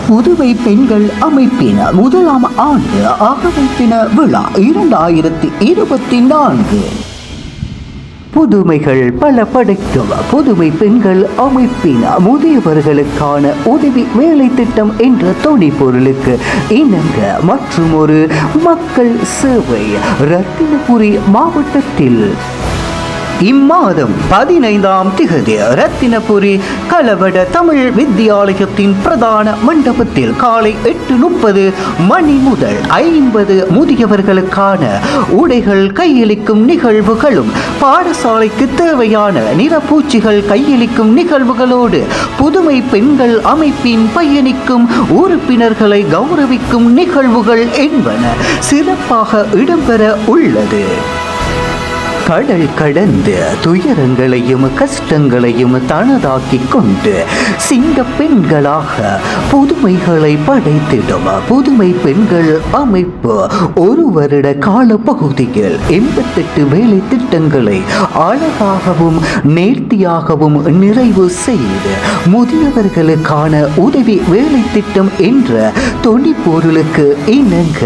புதுவை பெண்கள் அமைப்பின் முதலாம் ஆண்டு அகவைப்பின விழா 2024. புதுமைகள் பல படைக்கும் புதுமை பெண்கள் அமைப்பின் முதியவர்களுக்கான உதவி வேலை திட்டம் என்ற துணை பொருளுக்கு இணங்க மற்றும் ஒரு மக்கள் சேவை ரத்தினபுரி மாவட்டத்தில் இம்மாதம் 15ஆம் திகதி ரத்தினபுரி கலவட தமிழ் வித்தியாலயத்தின் பிரதான மண்டபத்தில் காலை 8:30 மணி முதல் 50 முதியவர்களுக்கான உடைகள் கையளிக்கும் நிகழ்வுகளும் பாடசாலைக்கு தேவையான நிறப்பூச்சிகள் கையளிக்கும் நிகழ்வுகளோடு புதுமை பெண்கள் அமைப்பின் பயணிக்கும் உறுப்பினர்களை கௌரவிக்கும் நிகழ்வுகள் என்பன சிறப்பாக இடம்பெற உள்ளது. கடல் கடந்து துயரங்களையும் கஷ்டங்களையும் தனதாக்கி கொண்டு சிங்க பெண்களாக புதுமைகளை படைத்திடும் புதுமை பெண்கள் அமைப்பு ஒரு வருட கால பகுதியில் 88 வேலை திட்டங்களை அழகாகவும் நேர்த்தியாகவும் நிறைவு செய்து முதியவர்களுக்கான உதவி வேலை திட்டம் என்ற துணை பொருளுக்கு இணங்க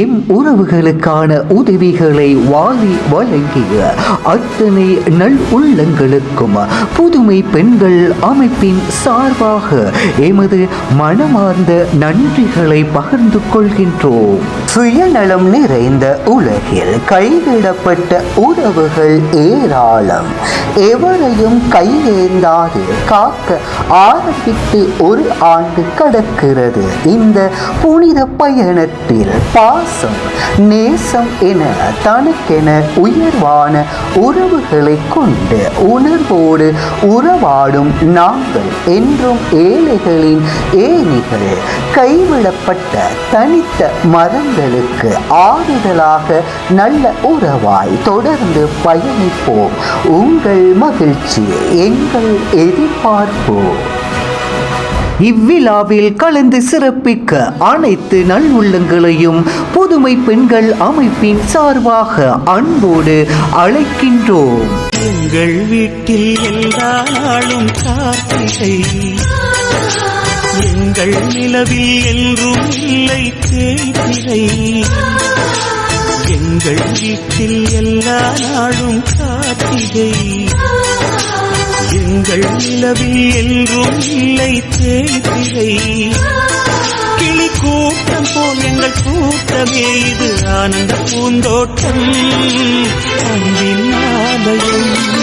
எம் உறவுகளுக்கான உதவிகளை வாரி வழங்கி அத்தனை நல் உள்ளங்களுக்கும் புதுமை பெண்கள் அமைப்பின் சார்பாக எமது மனமார்ந்த நன்றிகளை பகிர்ந்து கொள்கின்றோம். சுயநலம் நிறைந்த உலகில் கைவிடப்பட்ட உறவுகள் ஏராளம். எவரையும் கையேந்தாது காக்க ஆரம்பித்து ஒரு ஆண்டு கடக்கிறது. இந்த புனித பயணத்தில் பாசம் நேசம் என தனக்கென உயர்வான உறவுகளை கொண்டு உணர்வோடு உறவாடும் நாங்கள் என்றும் ஏழைகளின் ஏணிகள், கைவிடப்பட்ட தனித்த மரங்களுக்கு ஆறுதலாக நல்ல உறவாய் தொடர்ந்து பயணிப்போம். உங்கள் மகிழ்ச்சி எங்கள் எதிர்பார்ப்பு. இவ்விழாவில் கலந்து சிறப்பிக்க அனைத்து நல்லுள்ளங்களையும் புதுமை பெண்கள் அமைப்பின் சார்பாக அன்போடு அழைக்கின்றோம். எங்கள் வீட்டில் எல்லா நாளும் கார்த்திகை, எங்கள் நிலவில் என்றும் இல்லை தேய்திரை. எங்கள் வீட்டில் எல்லா நாளும் கார்த்திகை, எங்கள் நிலவில் என்றும் இல்லை தேய்திரை. கிளி கூட்டம் போல் எங்கள் கூட்டமே இது ஆனந்த பூந்தோட்டம், அன்பின் ஆலயம்.